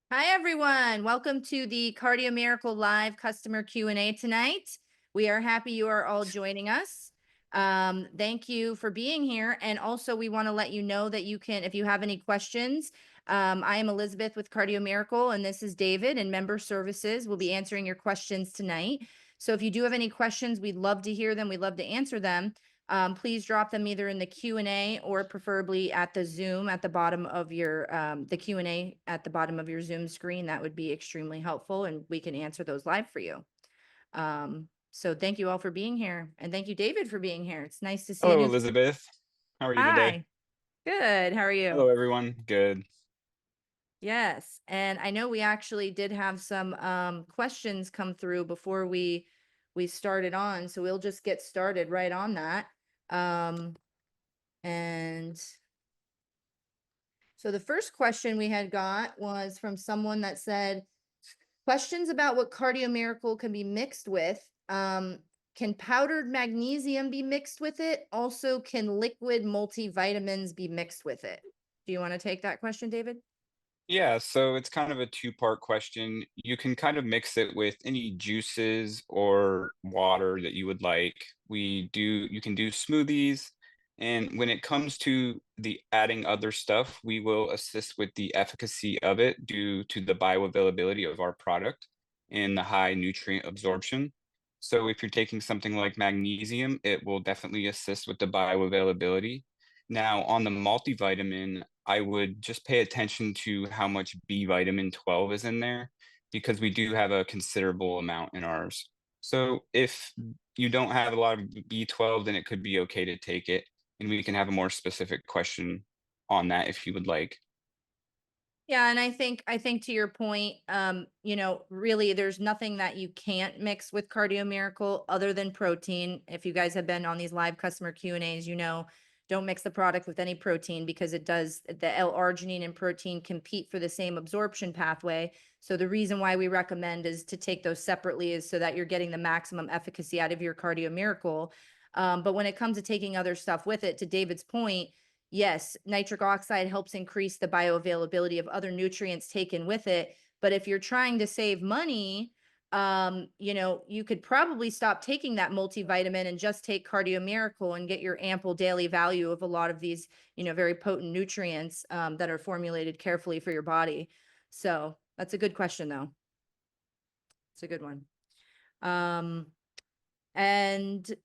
Hi, everyone. Welcome to the Cardio Miracle Live customer Q&A tonight. We are happy you are all joining us. Thank you for being here. And also, we want to let you know that you can, if you have any questions, I am Elizabeth with Cardio Miracle, and this is David in Member Services. We'll be answering your questions tonight. So if you do have any questions, we'd love to hear them. We'd love to answer them. Please drop them either in the Q&A or preferably at the Zoom at the bottom of your, the Q&A at the bottom of your Zoom screen. That would be extremely helpful, and we can answer those live for you. So thank you all for being here, and thank you, David, for being here. It's nice to see a Hello, new. Elizabeth. How are you today? Hi, good. How are you? Hello, everyone. Good. Yes, and I know we actually did have some questions come through before we started on, so we'll just get started right on that. And so the first question we had got was from someone that said, questions about what Cardio Miracle can be mixed with. Can powdered magnesium be mixed with it? Also, can liquid multivitamins be mixed with it? Do you want to take that question, David? Yeah, so it's kind of a two-part question. You can kind of mix it with any juices or water that you would like. You can do smoothies. And when it comes to the adding other stuff, we will assist with the efficacy of it due to the bioavailability of our product and the high nutrient absorption. So if you're taking something like magnesium, it will definitely assist with the bioavailability. Now, on the multivitamin, I would just pay attention to how much B vitamin 12 is in there because we do have a considerable amount in ours. So if you don't have a lot of B12, then it could be okay to take it. And we can have a more specific question on that if you would like. Yeah, and I think to your point, really there's nothing that you can't mix with Cardio Miracle other than protein. If you guys have been on these live customer Q&As, don't mix the product with any protein because the L-arginine and protein compete for the same absorption pathway. So the reason why we recommend is to take those separately is so that you're getting the maximum efficacy out of your Cardio Miracle. But when it comes to taking other stuff with it, to David's point, yes, nitric oxide helps increase the bioavailability of other nutrients taken with it. But if you're trying to save money, you could probably stop taking that multivitamin and just take Cardio Miracle and get your ample daily value of a lot of these, very potent nutrients that are formulated carefully for your body. So that's a good question, though. It's a good one. And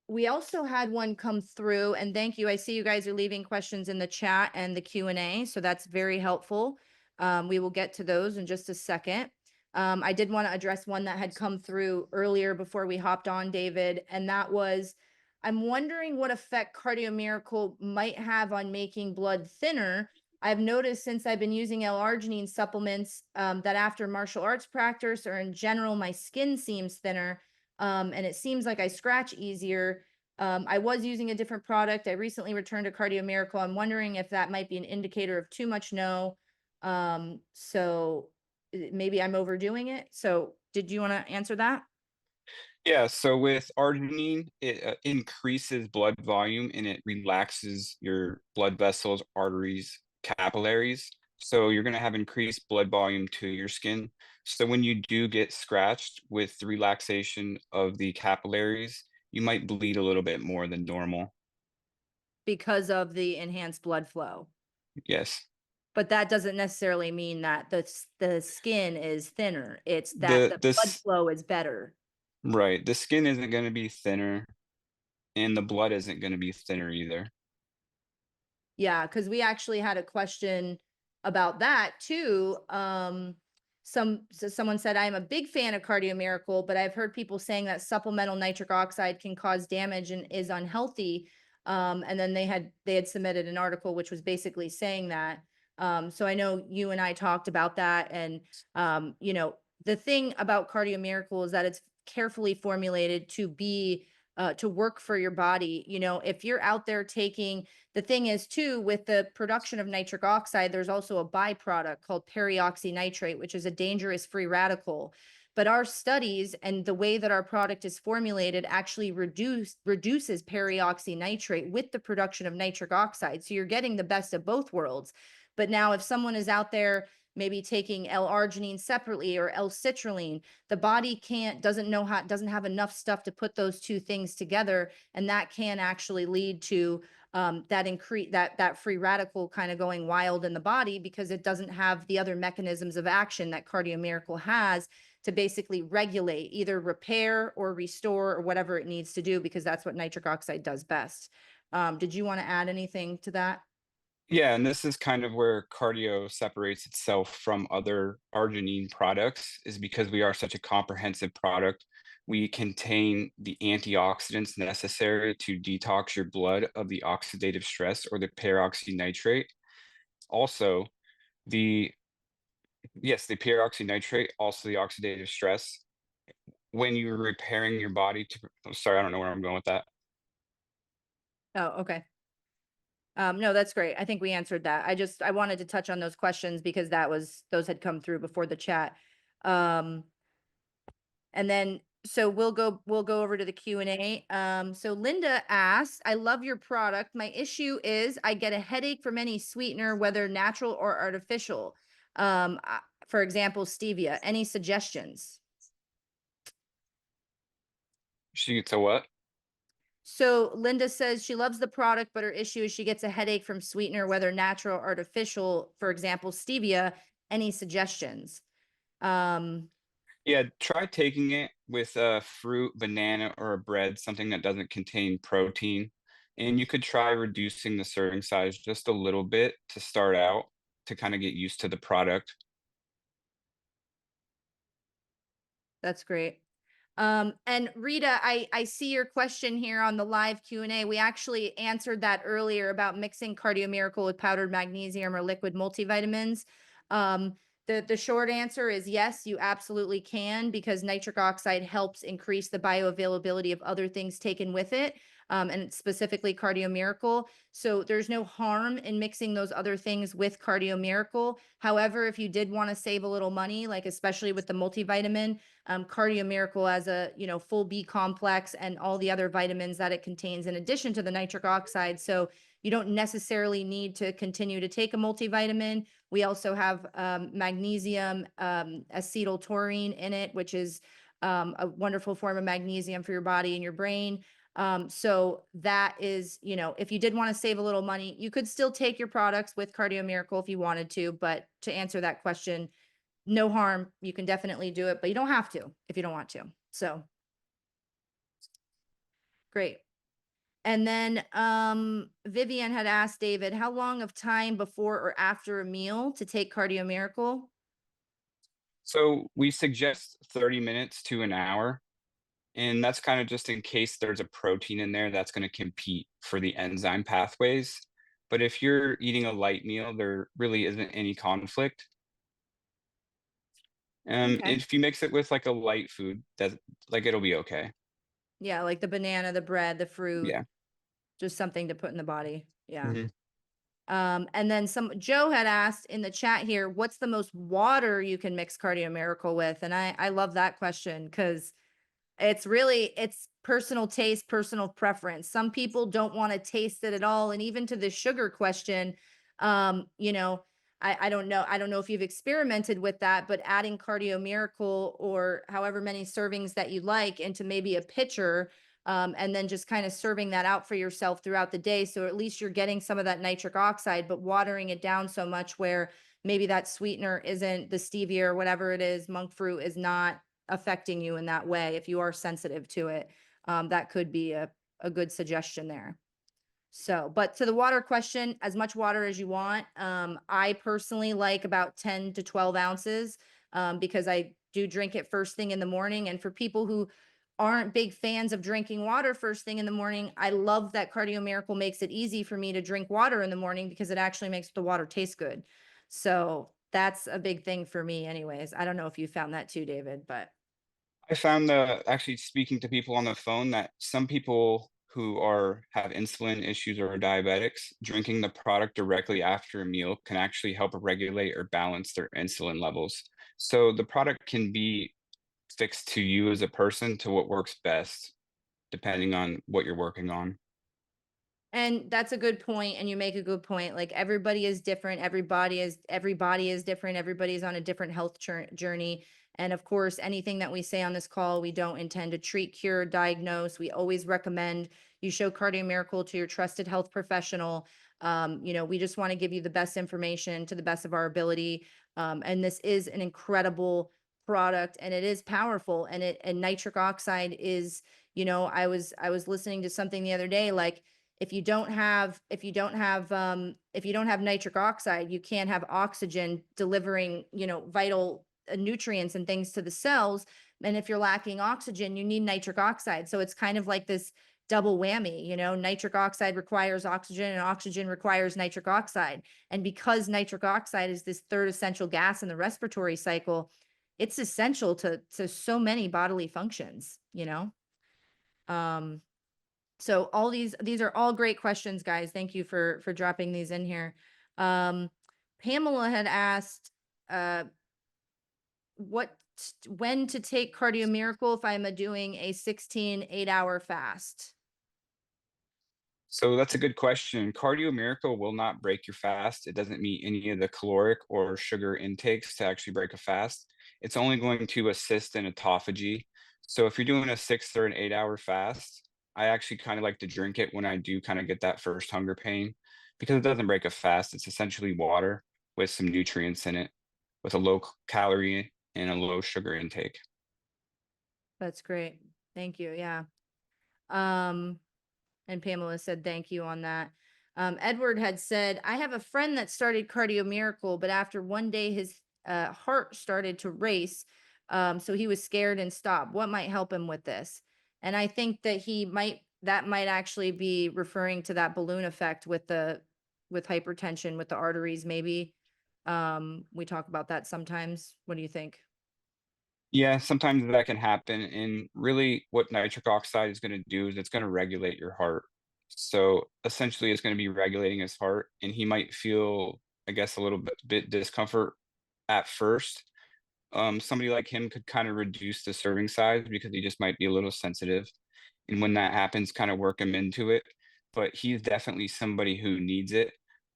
we also had one come through, and thank you. I see you guys are leaving questions in the chat and the Q&A, so that's very helpful. We will get to those in just a second. I did want to address one that had come through earlier before we hopped on, David, and that was, I'm wondering what effect Cardio Miracle might have on making blood thinner. I've noticed since I've been using L-arginine supplements that after martial arts practice or in general, my skin seems thinner. And it seems like I scratch easier. I was using a different product. I recently returned to Cardio Miracle. I'm wondering if that might be an indicator of too much no. So maybe I'm overdoing it. So did you want to answer that? Yeah, so with arginine, it increases blood volume and it relaxes your blood vessels, arteries, capillaries. So you're going to have increased blood volume to your skin. So when you do get scratched with the relaxation of the capillaries, you might bleed a little bit more than normal. Because of the enhanced blood flow. Yes. But that doesn't necessarily mean that the skin is thinner. It's that The the blood this flow is better. right, the skin isn't going to be thinner and the blood isn't going to be thinner either. Yeah, because we actually had a question about that too. Someone said, I am a big fan of Cardio Miracle, but I've heard people saying that supplemental nitric oxide can cause damage and is unhealthy. And then they had submitted an article which was basically saying that. So I know you and I talked about that, and the thing about Cardio Miracle is that it's carefully formulated to be to work for your body. If you're out there taking, the thing is too, with the production of nitric oxide, there's also a byproduct called peroxynitrate, which is a dangerous free radical. But our studies and the way that our product is formulated actually reduces peroxynitrate with the production of nitric oxide. So you're getting the best of both worlds. But now if someone is out there maybe taking L-arginine separately or L-citrulline, the body doesn't have enough stuff to put those two things together, and that can actually lead to that free radical kind of going wild in the body because it doesn't have the other mechanisms of action that Cardio Miracle has to basically regulate, either repair or restore or whatever it needs to do, because that's what nitric oxide does best. Did you want to add anything to that? Yeah, and this is kind of where cardio separates itself from other arginine products, is because we are such a comprehensive product. We contain the antioxidants necessary to detox your blood of the oxidative stress or the peroxynitrate. Also, the yes, the peroxynitrate, also the oxidative stress. When you're repairing your body to, oh, sorry, I don't know where I'm going with that. Oh, okay. No, that's great. I think we answered that. I wanted to touch on those questions because those had come through before the chat. Um, and then, so we'll go over to the Q&A. So Linda asks, I love your product. My issue is I get a headache from any sweetener, whether natural or artificial. For example, stevia. Any suggestions? She gets a what? So Linda says she loves the product, but her issue is she gets a headache from sweetener, whether natural or artificial, for example, stevia. Any suggestions? Um, Yeah, try taking it with a fruit, banana, or a bread, something that doesn't contain protein. And you could try reducing the serving size just a little bit to start out to kind of get used to the product. that's great. And Rita, I see your question here on the live Q&A. We actually answered that earlier about mixing Cardio Miracle with powdered magnesium or liquid multivitamins. The short answer is yes, you absolutely can, because nitric oxide helps increase the bioavailability of other things taken with it, and specifically Cardio Miracle. So there's no harm in mixing those other things with Cardio Miracle. However, if you did want to save a little money, like especially with the multivitamin, Cardio Miracle as a, full B complex and all the other vitamins that it contains in addition to the nitric oxide. So you don't necessarily need to continue to take a multivitamin. We also have magnesium acetyltaurine in it, which is a wonderful form of magnesium for your body and your brain. So that is, if you did want to save a little money, you could still take your products with Cardio Miracle if you wanted to. But to answer that question, no harm. You can definitely do it, but you don't have to if you don't want to. So great. And then Vivian had asked David, how long of time before or after a meal to take Cardio Miracle? So we suggest 30 minutes to an hour. And that's kind of just in case there's a protein in there that's going to compete for the enzyme pathways. But if you're eating a light meal, there really isn't any conflict. Okay. If you mix it with like a light food, that like it'll be okay. Yeah, like the banana, the bread, the fruit, Yeah. just something to put in the body. Yeah. Hmm. And then Joe had asked in the chat here, what's the most water you can mix Cardio Miracle with? And I love that question because it's personal taste, personal preference. Some people don't want to taste it at all. And even to the sugar question, I don't know. I don't know if you've experimented with that, but adding Cardio Miracle or however many servings that you like into maybe a pitcher, and then just kind of serving that out for yourself throughout the day. So at least you're getting some of that nitric oxide, but watering it down so much where maybe that sweetener isn't, the stevia or whatever it is, monk fruit is not affecting you in that way. If you are sensitive to it, that could be a good suggestion there. So, but to the water question, as much water as you want. I personally like about 10 to 12 ounces, because I do drink it first thing in the morning. And for people who aren't big fans of drinking water first thing in the morning, I love that Cardio Miracle makes it easy for me to drink water in the morning because it actually makes the water taste good. So that's a big thing for me anyways. I don't know if you found that too, David, but I found actually speaking to people on the phone that some people who have insulin issues or are diabetics, drinking the product directly after a meal can actually help regulate or balance their insulin levels. So the product can be fixed to you as a person to what works best, depending on what you're working on. And that's a good point, and you make a good point. Like everybody is different. Everybody is different. Everybody's on a different health journey. And of course, anything that we say on this call, we don't intend to treat, cure, diagnose. We always recommend you show Cardio Miracle to your trusted health professional. We just want to give you the best information to the best of our ability. And this is an incredible product, and it is powerful. And nitric oxide is, I was listening to something the other day, like if you don't have nitric oxide, you can't have oxygen delivering, vital nutrients and things to the cells. And if you're lacking oxygen, you need nitric oxide. So it's kind of like this double whammy, nitric oxide requires oxygen and oxygen requires nitric oxide. And because nitric oxide is this third essential gas in the respiratory cycle, it's essential to so many bodily functions. Um, so all these are all great questions, guys. Thank you for dropping these in here. Pamela had asked when to take Cardio Miracle if I'm doing a 16 8-hour fast. So that's a good question. Cardio Miracle will not break your fast. It doesn't meet any of the caloric or sugar intakes to actually break a fast. It's only going to assist in autophagy. So if you're doing a 6 or an 8-hour fast, I actually kind of like to drink it when I do kind of get that first hunger pain because it doesn't break a fast. It's essentially water with some nutrients in it, with a low calorie and a low sugar intake. That's great. Thank you. Yeah. And Pamela said thank you on that. Edward had said, I have a friend that started Cardio Miracle, but after one day his heart started to race. So he was scared and stopped. What might help him with this? And I think that might actually be referring to that balloon effect with hypertension with the arteries, maybe. We talk about that sometimes. What do you think? Yeah, sometimes that can happen. And really, what nitric oxide is going to do is it's going to regulate your heart. So essentially, it's going to be regulating his heart, and he might feel, I guess, a little bit discomfort at first. Somebody like him could kind of reduce the serving size because he just might be a little sensitive. And when that happens, kind of work him into it. But he's definitely somebody who needs it.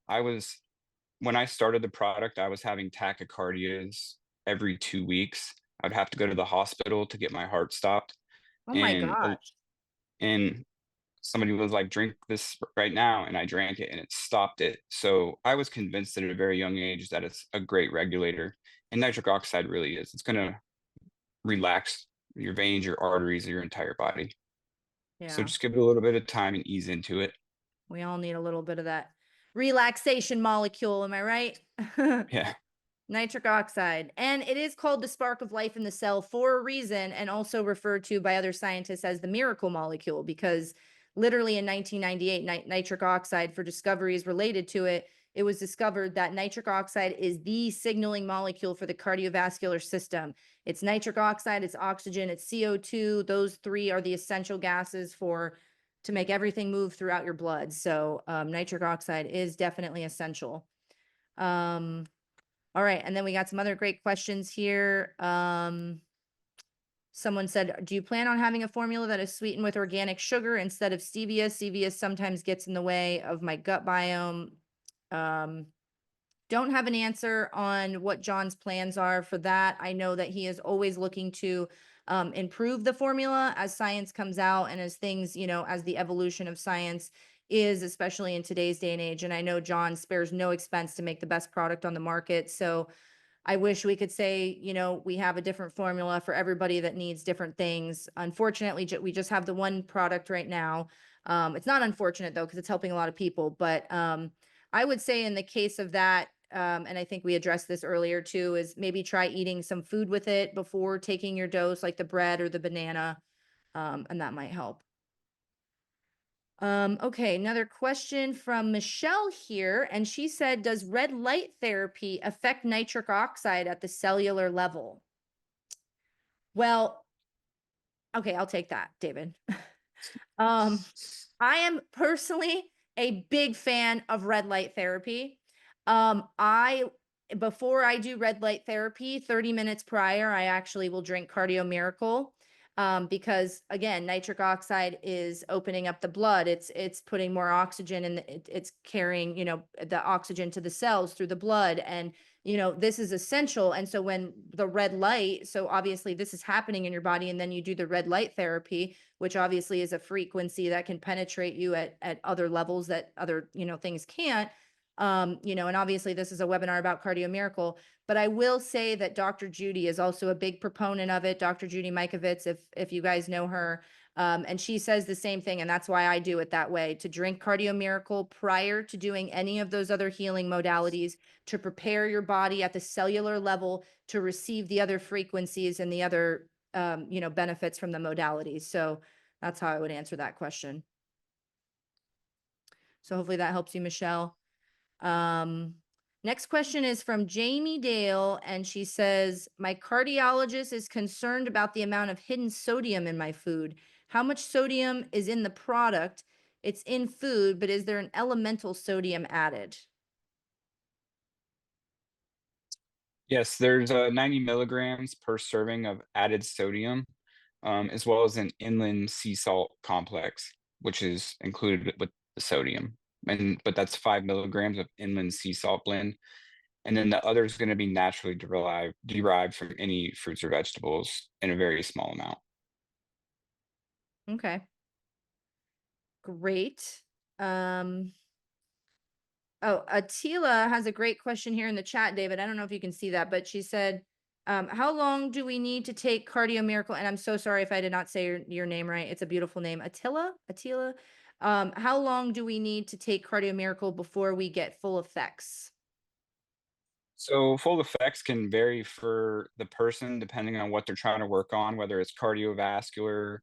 I was when I started the product, I was having tachycardias every 2 weeks. I'd have to go to the hospital to get my heart stopped, Oh my and gosh. and somebody was like, "Drink this right now," and I drank it, and it stopped it. So, I was convinced at a very young age that it's a great regulator, and nitric oxide really is. It's gonna relax your veins, your arteries, your entire body. So Yeah. just give it a little bit of time and ease into it. We all need a little bit of that relaxation molecule. Am I right? Yeah. Nitric oxide. And it is called the spark of life in the cell for a reason, and also referred to by other scientists as the miracle molecule, because literally in 1998, nitric oxide, for discoveries related to it, it was discovered that nitric oxide is the signaling molecule for the cardiovascular system. It's nitric oxide, it's oxygen, it's CO2. Those three are the essential gases to make everything move throughout your blood. So nitric oxide is definitely essential. All right, and then we got some other great questions here. Someone said, do you plan on having a formula that is sweetened with organic sugar instead of stevia? Stevia sometimes gets in the way of my gut biome. Don't have an answer on what John's plans are for that. I know that he is always looking to improve the formula as science comes out and as things, as the evolution of science is, especially in today's day and age. And I know John spares no expense to make the best product on the market. So I wish we could say, we have a different formula for everybody that needs different things. Unfortunately, we just have the one product right now. It's not unfortunate though, because it's helping a lot of people. But I would say in the case of that, and I think we addressed this earlier too, is maybe try eating some food with it before taking your dose, like the bread or the banana, and that might help. Okay, another question from Michelle here, and she said, does red light therapy affect nitric oxide at the cellular level? Well, okay, I'll take that, David. I am personally a big fan of red light therapy. I Before I do red light therapy, 30 minutes prior, I actually will drink Cardio Miracle. because again, nitric oxide is opening up the blood. It's putting more oxygen and it's carrying, the oxygen to the cells through the blood. And, this is essential. And so when the red light, so obviously this is happening in your body, and then you do the red light therapy, which obviously is a frequency that can penetrate you at other levels that other, things can't. And obviously this is a webinar about Cardio Miracle, but I will say that Dr. Judy is also a big proponent of it. Dr. Judy Mikovits, if you guys know her, and she says the same thing, and that's why I do it that way, to drink Cardio Miracle prior to doing any of those other healing modalities, to prepare your body at the cellular level to receive the other frequencies and the other, benefits from the modalities. So that's how I would answer that question. So hopefully that helps you, Michelle. Next question is from Jamie Dale, and she says, my cardiologist is concerned about the amount of hidden sodium in my food. How much sodium is in the product? It's in food, but is there an elemental sodium added? Yes, there's 90 milligrams per serving of added sodium, as well as an inland sea salt complex, which is included with the sodium. But that's 5 milligrams of inland sea salt blend. And then the other is going to be naturally derived from any fruits or vegetables in a very small amount. Okay. Great. Oh, Attila has a great question here in the chat, David. I don't know if you can see that, but she said, how long do we need to take Cardio Miracle? And I'm so sorry if I did not say your name right. It's a beautiful name. Attila? How long do we need to take Cardio Miracle before we get full effects? So full effects can vary for the person depending on what they're trying to work on, whether it's cardiovascular,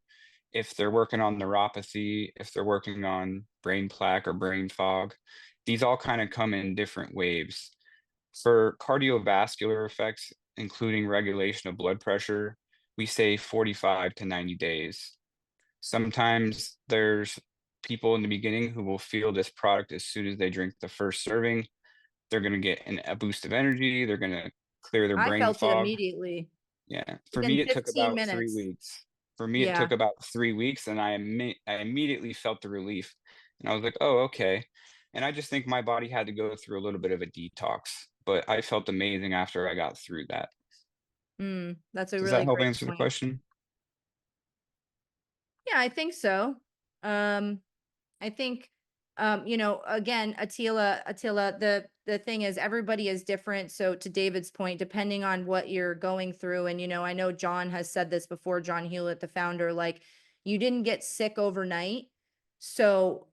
if they're working on neuropathy, if they're working on brain plaque or brain fog. These all kind of come in different waves. For cardiovascular effects, including regulation of blood pressure, we say 45 to 90 days. Sometimes there's people in the beginning who will feel this product as soon as they drink the first serving. They're going to get a boost of energy. They're going to clear their I brain felt it fog. immediately Yeah. For within me, it took 15 about 3 minutes. weeks. For me, it Yeah. took about 3 weeks, and I immediately felt the relief. And I was like, oh, okay. And I just think my body had to go through a little bit of a detox, but I felt amazing after I got through that. That's a Does that really help great answer the point. question? Yeah, I think so. I think, again, Attila, the thing is everybody is different. So to David's point, depending on what you're going through, and, I know John has said this before, John Hewlett, the founder, like you didn't get sick overnight. So,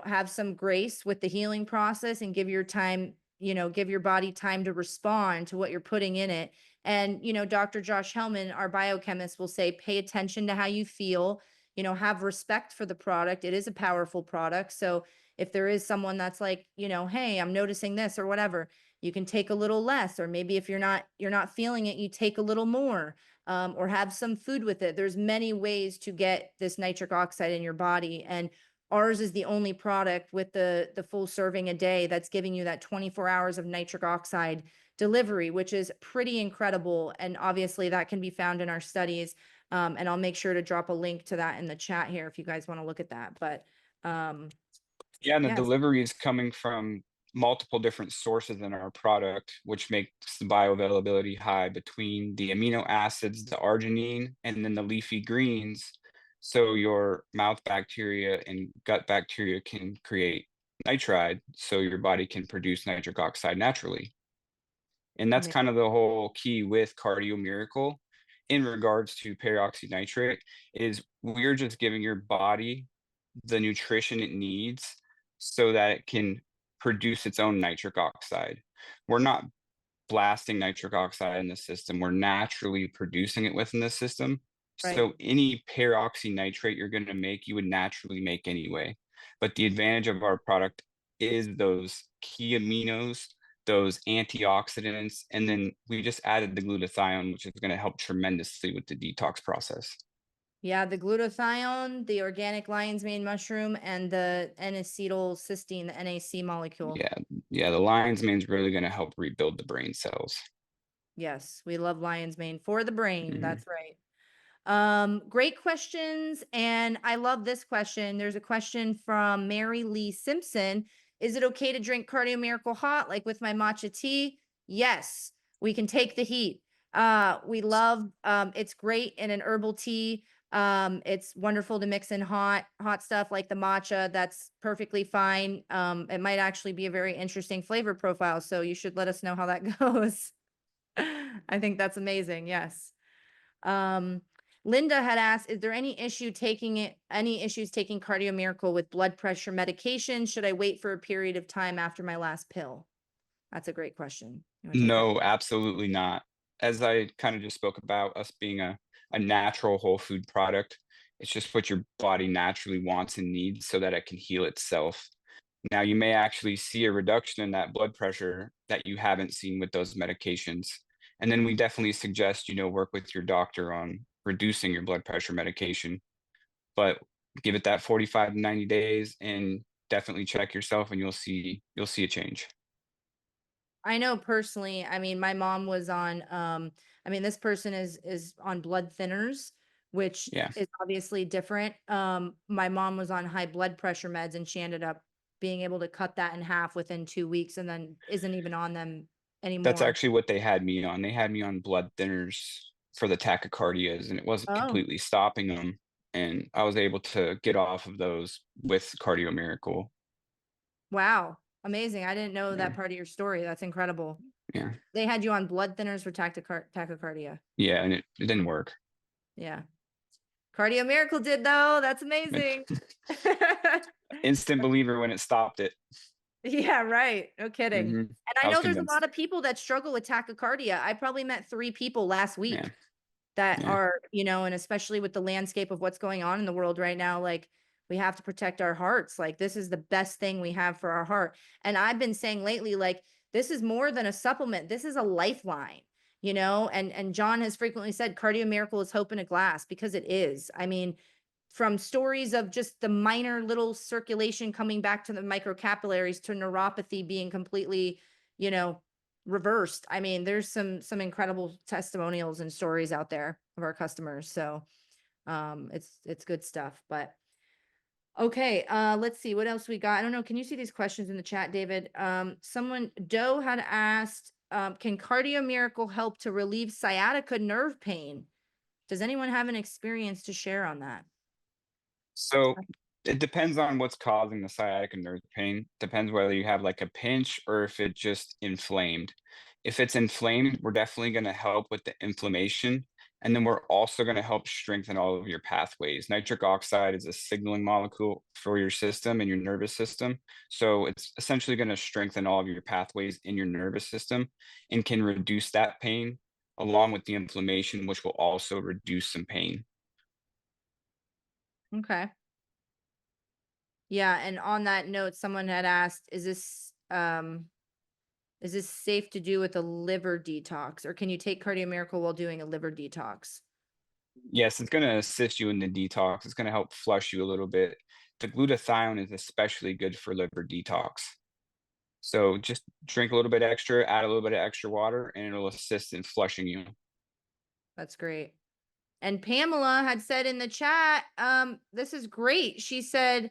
have some grace with the healing process and give give your body time to respond to what you're putting in it. And, Dr. Josh Hellman, our biochemist, will say, pay attention to how you feel, have respect for the product. It is a powerful product. So if there is someone that's like, hey, I'm noticing this or whatever, you can take a little less, or maybe if you're not feeling it, you take a little more, or have some food with it. There's many ways to get this nitric oxide in your body. And ours is the only product with the full serving a day that's giving you that 24 hours of nitric oxide delivery, which is pretty incredible. And obviously that can be found in our studies. And I'll make sure to drop a link to that in the chat here if you guys want to look at that. But Yeah, and the yes, delivery is coming from multiple different sources in our product, which makes the bioavailability high between the amino acids, the arginine, and then the leafy greens. So your mouth bacteria and gut bacteria can create nitride, so your body can produce nitric oxide naturally. And that's kind of the whole key with Cardio Miracle in regards to peroxynitrate is we're just giving your body the nutrition it needs so that it can produce its own nitric oxide. We're not blasting nitric oxide in the system. We're naturally producing it within the system. right. So any peroxynitrate you're going to make, you would naturally make anyway. But the advantage of our product is those key aminos, those antioxidants, and then we just added the glutathione, which is going to help tremendously with the detox process. Yeah, the glutathione, the organic lion's mane mushroom, and the N-acetylcysteine, the NAC molecule. Yeah, yeah, the lion's mane is really going to help rebuild the brain cells. Yes, we love lion's mane for the brain. Mhm. That's right. Great questions. And I love this question. There's a question from Mary Lee Simpson. Is it okay to drink Cardio Miracle hot, like with my matcha tea? Yes, we can take the heat. We love, it's great in an herbal tea. It's wonderful to mix in hot stuff like the matcha. That's perfectly fine. It might actually be a very interesting flavor profile. So you should let us know how that goes. I think that's amazing. Yes. Um, Linda had asked, is there any issues taking Cardio Miracle with blood pressure medication? Should I wait for a period of time after my last pill? That's a great question. You want to take that? No, absolutely not. As I kind of just spoke about us being a natural whole food product, it's just what your body naturally wants and needs so that it can heal itself. Now, you may actually see a reduction in that blood pressure that you haven't seen with those medications. And then we definitely suggest, work with your doctor on reducing your blood pressure medication, but give it that 45 to 90 days and definitely check yourself and you'll see a change. I know personally, I mean, my mom was on, I mean, this person is on blood thinners, which Yeah. is obviously different. My mom was on high blood pressure meds and she ended up being able to cut that in half within 2 weeks and then isn't even on them That's anymore. actually what they had me on. They had me on blood thinners for the tachycardias, and it wasn't Oh, completely stopping them, and I was able to get off of those with Cardio Miracle. wow. Amazing. I didn't know that Yeah, part of your story. That's incredible. yeah, They had you on blood thinners for tachycardia. yeah, and it didn't work. Yeah. Cardio Miracle did though. That's But amazing. instant believer when it stopped it. Yeah, right. No kidding. Mhm. And I I was know there's a lot convinced. of people that struggle with tachycardia. I probably met 3 people last Yeah, week that yeah. are, and especially with the landscape of what's going on in the world right now, like we have to protect our hearts. Like this is the best thing we have for our heart. And I've been saying lately, like, this is more than a supplement. This is a lifeline, and John has frequently said cardio miracle is hope in a glass because it is. I mean, from stories of just the minor little circulation coming back to the microcapillaries to neuropathy being completely, you know, reversed. I mean, there's some incredible testimonials and stories out there of our customers. So it's good stuff. But okay, let's see what else we got. I don't know. Can you see these questions in the chat, David? Someone Doe had asked, can Cardio Miracle help to relieve sciatica nerve pain? Does anyone have an experience to share on that? So it depends on what's causing the sciatica nerve pain. Depends whether you have like a pinch or if it just inflamed. If it's inflamed, we're definitely going to help with the inflammation. And then we're also going to help strengthen all of your pathways. Nitric oxide is a signaling molecule for your system and your nervous system. So it's essentially going to strengthen all of your pathways in your nervous system and can reduce that pain along with the inflammation, which will also reduce some pain. Okay. Yeah, and on that note, someone had asked, is this safe to do with a liver detox, or can you take Cardio Miracle while doing a liver detox? Yes, it's gonna assist you in the detox. It's gonna help flush you a little bit. The glutathione is especially good for liver detox. So just drink a little bit extra, add a little bit of extra water, and it'll assist in flushing you. That's great. And Pamela had said in the chat, this is great. She said,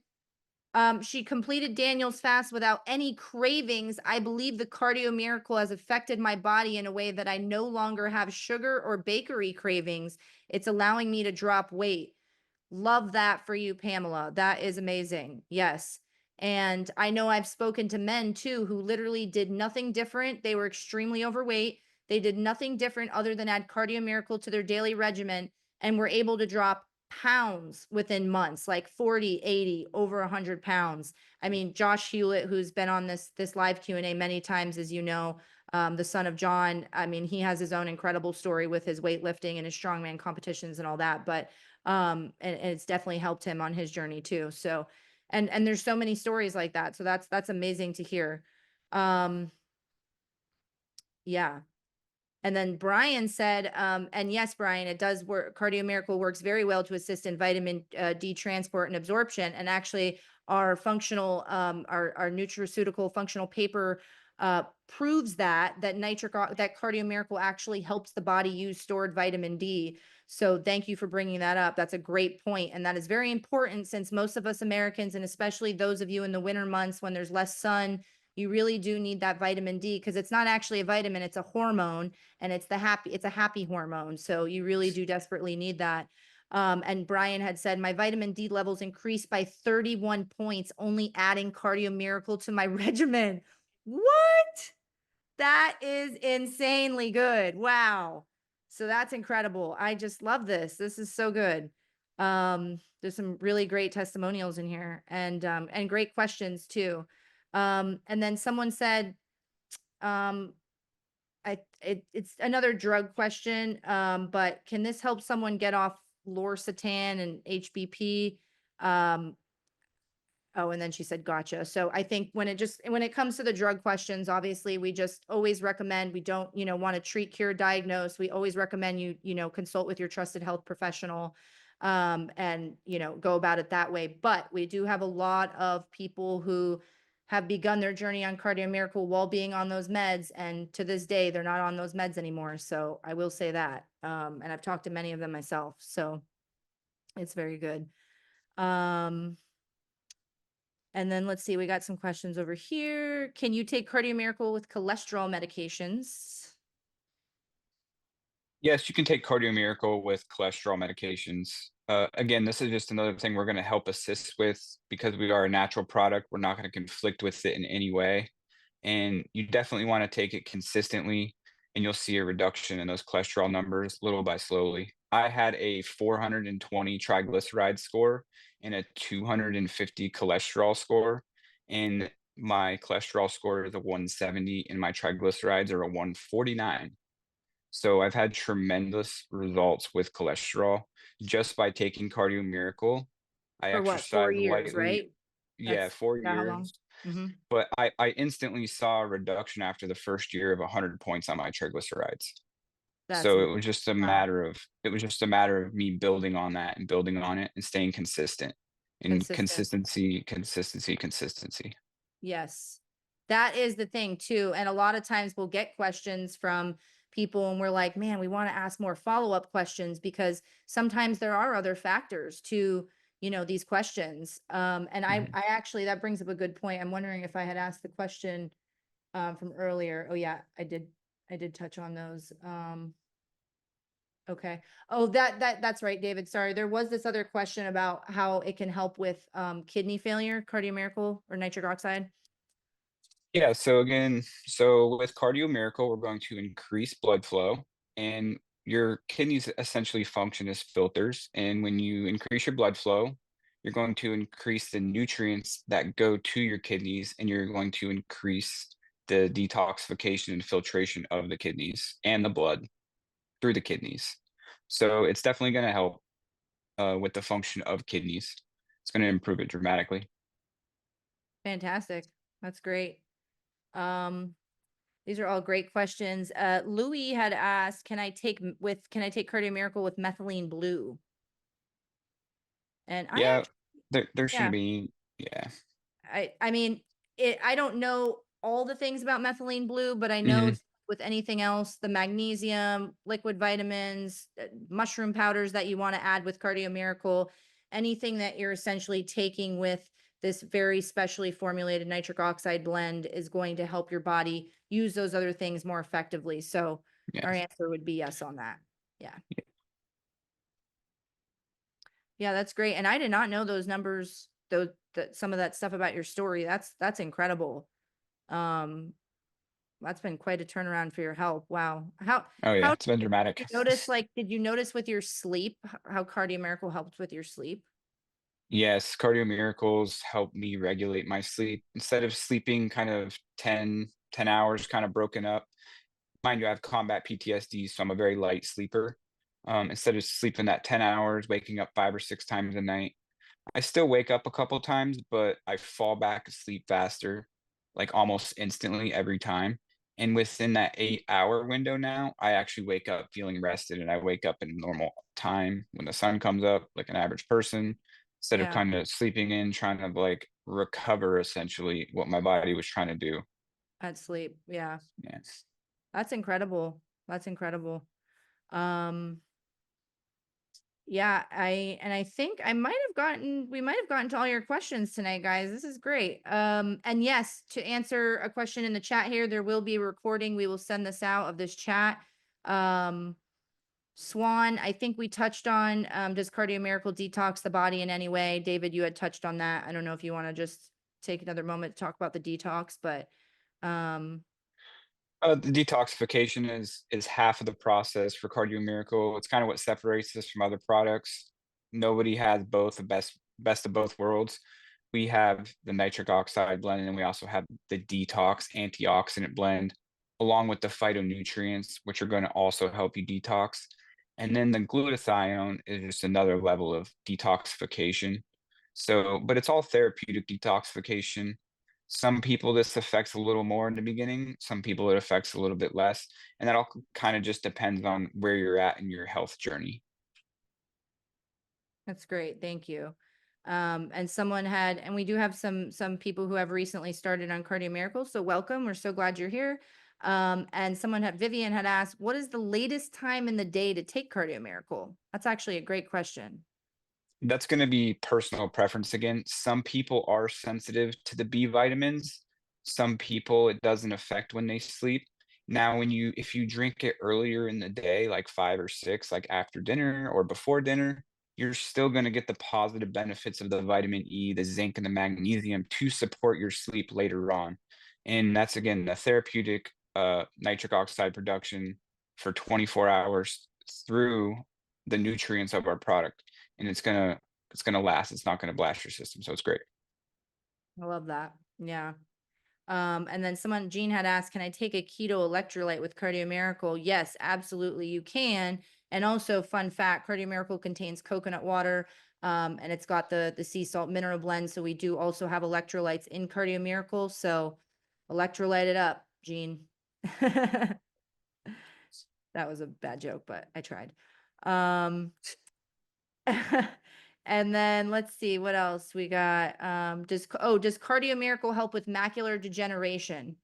she completed Daniel's fast without any cravings. I believe the Cardio Miracle has affected my body in a way that I no longer have sugar or bakery cravings. It's allowing me to drop weight. Love that for you, Pamela. That is amazing. Yes. And I know I've spoken to men too who literally did nothing different. They were extremely overweight. They did nothing different other than add Cardio Miracle to their daily regimen and were able to drop pounds within months, like 40, 80, over 100 pounds. I mean, Josh Hewlett, who's been on this live Q&A many times, as you know, the son of John. I mean, he has his own incredible story with his weightlifting and his strongman competitions and all that. But and it's definitely helped him on his journey too. So, and there's so many stories like that. So that's amazing to hear. Um, yeah. And then Brian said, and yes, Brian, it does work. Cardio Miracle works very well to assist in vitamin D transport and absorption. And actually, our functional, our nutraceutical functional paper proves that Cardio Miracle actually helps the body use stored vitamin D. So thank you for bringing that up. That's a great point, and that is very important since most of us Americans, and especially those of you in the winter months when there's less sun, you really do need that vitamin D because it's not actually a vitamin, it's a hormone, and it's a happy hormone. So you really do desperately need that. And Brian had said my vitamin D levels increased by 31 points, only adding Cardio Miracle to my regimen. What? That is insanely good. Wow. So that's incredible. I just love this. This is so good. There's some really great testimonials in here and great questions too. And then someone said, um, it's another drug question, but can this help someone get off lorcetan and HBP? Um, Oh, and then she said, gotcha. So I think when it comes to the drug questions, obviously we just always recommend, we don't, want to treat, cure, diagnose. We always recommend you consult with your trusted health professional, and, go about it that way. But we do have a lot of people who have begun their journey on Cardio Miracle while being on those meds. And to this day, they're not on those meds anymore. So I will say that. And I've talked to many of them myself. So it's very good. Um, and then let's see, we got some questions over here. Can you take Cardio Miracle with cholesterol medications? Yes, you can take Cardio Miracle with cholesterol medications. Again, this is just another thing we're going to help assist with because we are a natural product. We're not going to conflict with it in any way. And you definitely want to take it consistently, and you'll see a reduction in those cholesterol numbers little by slowly. I had a 420 triglyceride score and a 250 cholesterol score, and my cholesterol score is a 170, and my triglycerides are a 149. So I've had tremendous results with cholesterol just by taking Cardio Miracle. I For what, 4 exercise years, lightly. right? Yeah, That's 4 is that how long? years. Hmm. But I instantly saw a reduction after the first year of 100 points on my triglycerides. That's So in wow. it was just a matter of me building on that and building on it and staying consistent. And Consistent. consistency. Yes. That is the thing too. And a lot of times we'll get questions from people and we're like, man, we want to ask more follow-up questions because sometimes there are other factors to, these questions. And Mhm. I actually, that brings up a good point. I'm wondering if I had asked the question from earlier. Oh yeah, I did touch on those. Okay. Oh, that's right, David. Sorry. There was this other question about how it can help with kidney failure, Cardio Miracle or nitric oxide. Yeah, so again, so with Cardio Miracle, we're going to increase blood flow, and your kidneys essentially function as filters. And when you increase your blood flow, you're going to increase the nutrients that go to your kidneys, and you're going to increase the detoxification and filtration of the kidneys and the blood through the kidneys. So it's definitely going to help with the function of kidneys. It's going to improve it dramatically. Fantastic. That's great. Um, these are all great questions. Louis had asked, can I take Cardio Miracle with methylene blue? And I Yeah, actually, there shouldn't yeah, be. Yeah. I mean, I don't know all the things about methylene blue, but I know Mhm. with anything else, the magnesium, liquid vitamins, mushroom powders that you want to add with Cardio Miracle, anything that you're essentially taking with this very specially formulated nitric oxide blend is going to help your body use those other things more effectively. So Yeah. our answer would be yes on that. Yeah. Yeah, that's great. And I did not know those numbers, though, that some of that stuff about your story. That's incredible. Um, that's been quite a turnaround for your health. Wow. Oh, yeah, How it's been did dramatic. you notice, like, did you notice with your sleep, how Cardio Miracle helped with your sleep? Yes, Cardio Miracles help me regulate my sleep. Instead of sleeping kind of 10 hours kind of broken up, mind you, I have combat PTSD, so I'm a very light sleeper. Instead of sleeping that 10 hours, waking up 5 or 6 times a night, I still wake up a couple times, but I fall back asleep faster, like almost instantly every time. And within that 8-hour window now, I actually wake up feeling rested and I wake up in normal time when the sun comes up, like an average person, instead of Yeah, kind of sleeping in, trying to like recover essentially what my body was trying to do. at sleep. Yeah. Yes. That's incredible. That's incredible. Um, Yeah, I think I might have gotten we might have gotten to all your questions tonight, guys. This is great. And yes, to answer a question in the chat here, there will be a recording. We will send this out of this chat. Um, Swan, I think we touched on does Cardio Miracle detox the body in any way? David, you had touched on that. I don't know if you want to just take another moment to talk about the detox, but um The detoxification is half of the process for Cardio Miracle. It's kind of what separates us from other products. Nobody has both the best of both worlds. We have the nitric oxide blend, and then we also have the detox antioxidant blend, along with the phytonutrients, which are going to also help you detox. And then the glutathione is just another level of detoxification. So, but it's all therapeutic detoxification. Some people this affects a little more in the beginning, some people it affects a little bit less, and that all kind of just depends on where you're at in your health journey. That's great. Thank you. And someone had, and we do have some people who have recently started on Cardio Miracle. So welcome. We're so glad you're here. And someone had Vivian had asked, what is the latest time in the day to take Cardio Miracle? That's actually a great question. That's going to be personal preference again. Some people are sensitive to the B vitamins. Some people it doesn't affect when they sleep. Now, if you drink it earlier in the day, like 5 or 6, like after dinner or before dinner, you're still going to get the positive benefits of the vitamin E, the zinc, and the magnesium to support your sleep later on. And that's again the therapeutic nitric oxide production for 24 hours through the nutrients of our product, and it's gonna last. It's not gonna blast your system, so it's great. I love that. Yeah. And then someone, Jean had asked, can I take a keto electrolyte with Cardio Miracle? Yes, absolutely, you can. And also, fun fact, Cardio Miracle contains coconut water, and it's got the sea salt mineral blend. So we do also have electrolytes in Cardio Miracle. So electrolyte it up, Jean. That was a bad joke, but I tried. Um, and then let's see what else we got. Does Cardio Miracle help with macular degeneration?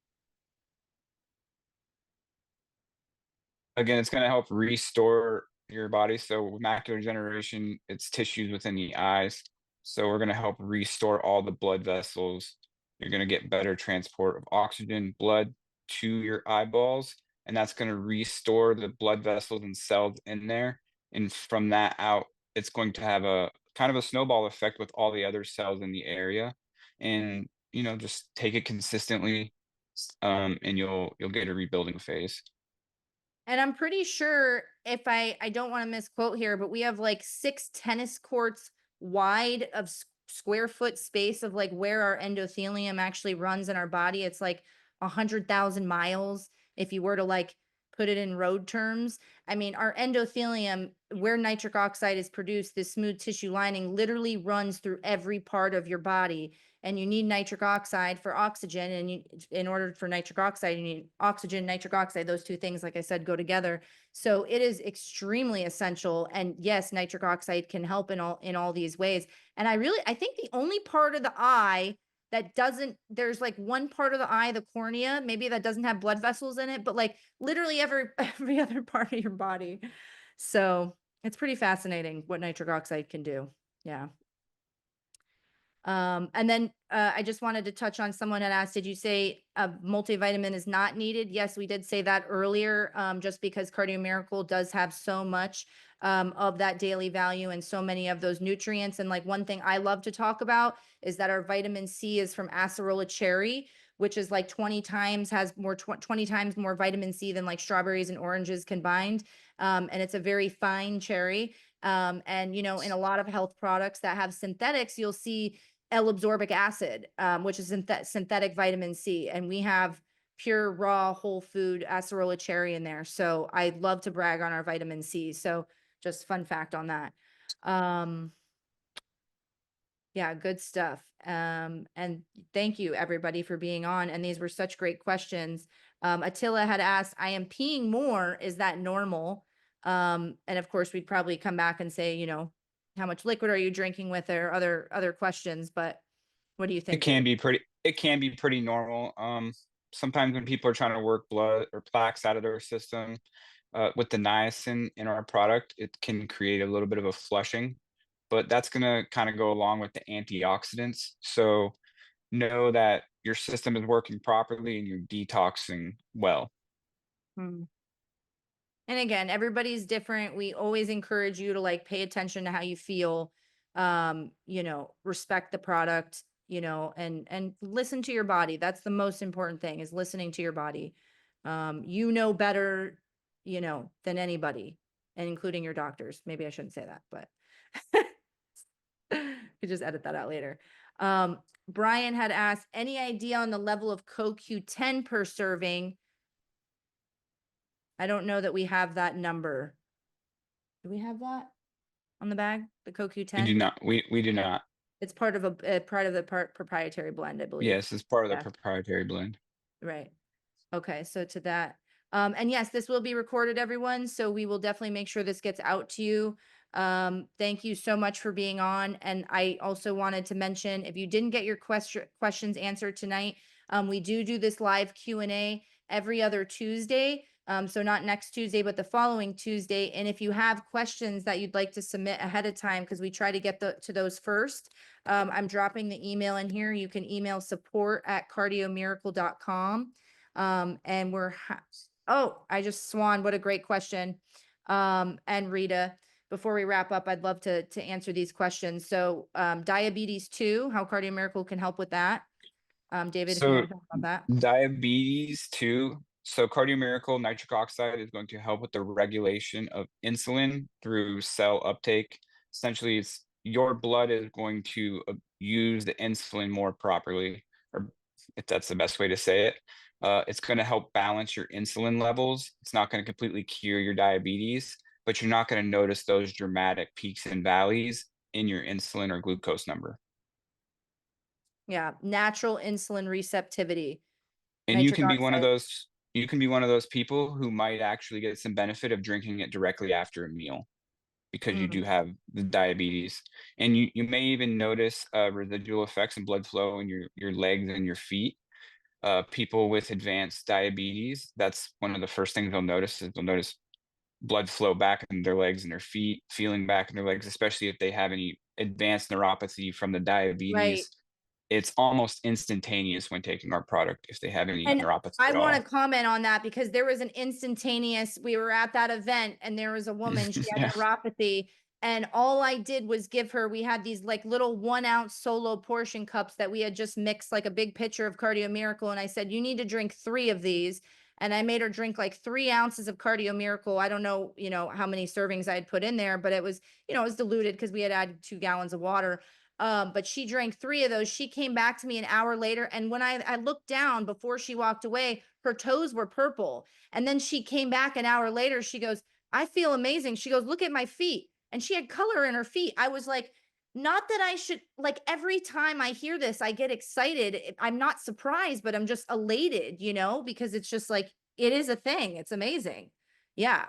Again, it's gonna help restore your body. So with macular degeneration, it's tissues within the eyes. So we're gonna help restore all the blood vessels. You're gonna get better transport of oxygen, blood to your eyeballs, and that's gonna restore the blood vessels and cells in there. And from that out, it's going to have a kind of a snowball effect with all the other cells in the area. And just take it consistently, and you'll get a rebuilding phase. And I'm pretty sure if I don't want to misquote here, but we have like 6 tennis courts wide of square foot space of like where our endothelium actually runs in our body. It's like 100,000 miles if you were to like put it in road terms. I mean, our endothelium, where nitric oxide is produced, this smooth tissue lining literally runs through every part of your body. And you need nitric oxide for oxygen. And in order for nitric oxide, you need oxygen, nitric oxide. Those two things, like I said, go together. So it is extremely essential. And yes, nitric oxide can help in all these ways. And I think the only part of the eye that doesn't, there's like one part of the eye, the cornea, maybe that doesn't have blood vessels in it, but like literally every other part of your body. So it's pretty fascinating what nitric oxide can do. Yeah. And then I just wanted to touch on, someone had asked, did you say a multivitamin is not needed? Yes, we did say that earlier, just because Cardio Miracle does have so much of that daily value and so many of those nutrients. And like one thing I love to talk about is that our vitamin C is from acerola cherry, which is like 20 times, has more 20 times more vitamin C than like strawberries and oranges combined. And it's a very fine cherry. And in a lot of health products that have synthetics, you'll see L-absorbic acid, which is synthetic vitamin C. And we have pure, raw, whole food acerola cherry in there. So I love to brag on our vitamin C. So just fun fact on that. Um, yeah, good stuff. And thank you everybody for being on. And these were such great questions. Attila had asked, I am peeing more. Is that normal? And of course we'd probably come back and say, how much liquid are you drinking with, or other questions, but what do you It think, can David? be pretty it can be pretty normal. Sometimes when people are trying to work blood or plaques out of their system, with the niacin in our product, it can create a little bit of a flushing, but that's gonna kind of go along with the antioxidants. So know that your system is working properly and you're detoxing well. Hmm. And again, everybody's different. We always encourage you to like pay attention to how you feel. Respect the product, and listen to your body. That's the most important thing, is listening to your body. You know better, than anybody, and including your doctors. Maybe I shouldn't say that, but could just edit that out later. Brian had asked, any idea on the level of CoQ10 per serving? I don't know that we have that number. Do we have that on the bag? The We do CoQ10? not. We do not. It's part of a part of the proprietary blend, I believe. Yes, it's part of the Yeah, proprietary blend. right. Okay, so to that. And yes, this will be recorded, everyone. So we will definitely make sure this gets out to you. Thank you so much for being on. And I also wanted to mention, if you didn't get your questions answered tonight, we do this live Q&A every other Tuesday. So not next Tuesday, but the following Tuesday. And if you have questions that you'd like to submit ahead of time, because we try to get to those first, I'm dropping the email in here. You can email support@cardiomiracle.com. And I just Swan, what a great question. And Rita, before we wrap up, I'd love to answer these questions. So, diabetes 2, how Cardio Miracle can help with that. David, if you So want to talk about that. diabetes too. So cardioMiracle nitric oxide is going to help with the regulation of insulin through cell uptake. Essentially, it's your blood is going to use the insulin more properly, or if that's the best way to say it. It's going to help balance your insulin levels. It's not going to completely cure your diabetes, but you're not going to notice those dramatic peaks and valleys in your insulin or glucose number. Yeah, natural insulin receptivity, And nitric oxide. you can be one of those people who might actually get some benefit of drinking it directly after a meal because you Mm, do have the diabetes. And you may even notice residual effects and blood flow in your legs and your feet. People with advanced diabetes, that's one of the first things they'll notice, is they'll notice blood flow back in their legs and their feet, feeling back in their legs, especially if they have any advanced neuropathy from the right. diabetes. It's almost instantaneous when taking our product if they have any And neuropathy I at want to all. comment on that, because there was an instantaneous, we were at that event and there was a woman, she had Yeah. neuropathy, and all I did was give her, we had these like little 1 ounce solo portion cups that we had just mixed like a big pitcher of Cardio Miracle. And I said, you need to drink 3 of these. And I made her drink like 3 ounces of Cardio Miracle. I don't know, how many servings I had put in there, but it was, it was diluted because we had added 2 gallons of water. But she drank 3 of those. She came back to me an hour later, and when I looked down before she walked away, her toes were purple. And then she came back an hour later. She goes, I feel amazing. She goes, look at my feet. And she had color in her feet. I was like, not that I should, like, every time I hear this, I get excited. I'm not surprised, but I'm just elated, because it's just like, it is a thing. It's amazing. Yeah.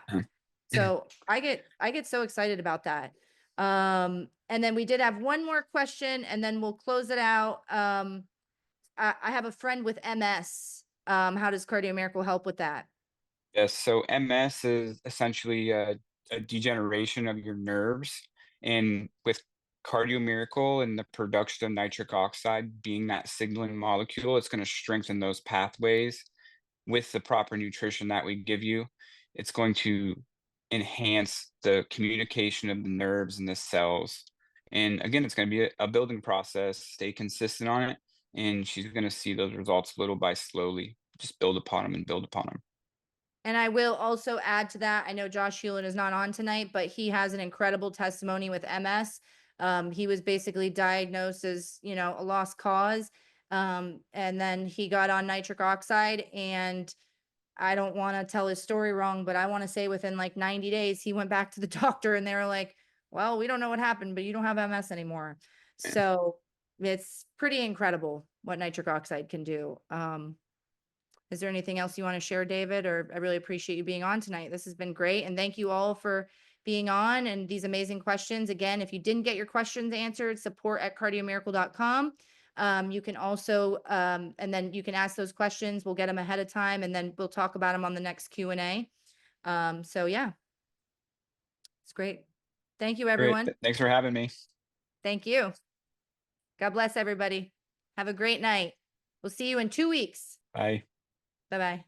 So I get so excited about that. And then we did have one more question, and then we'll close it out. I have a friend with MS. How does Cardio Miracle help with that? Yes, so MS is essentially a degeneration of your nerves, and with Cardio Miracle and the production of nitric oxide being that signaling molecule, it's going to strengthen those pathways with the proper nutrition that we give you. It's going to enhance the communication of the nerves and the cells. And again, it's going to be a building process. Stay consistent on it, and she's going to see those results little by slowly. Just build upon them and build upon them. And I will also add to that. I know Josh Hewlin is not on tonight, but he has an incredible testimony with MS. He was basically diagnosed as, a lost cause. And then he got on nitric oxide, and I don't want to tell his story wrong, but I want to say within like 90 days, he went back to the doctor and they were like, well, we don't know what happened, but you don't have MS anymore. So it's pretty incredible what nitric oxide can do. Is there anything else you want to share, David? Or I really appreciate you being on tonight. This has been great. And thank you all for being on and these amazing questions. Again, if you didn't get your questions answered, support@cardioMiracle.com. You can also, and then you can ask those questions. We'll get them ahead of time, and then we'll talk about them on the next Q&A. So yeah, it's great. Thank you, Great. everyone. Thanks for having me. Thank you. God bless everybody. Have a great night. We'll see you in 2 weeks. Bye. Bye-bye.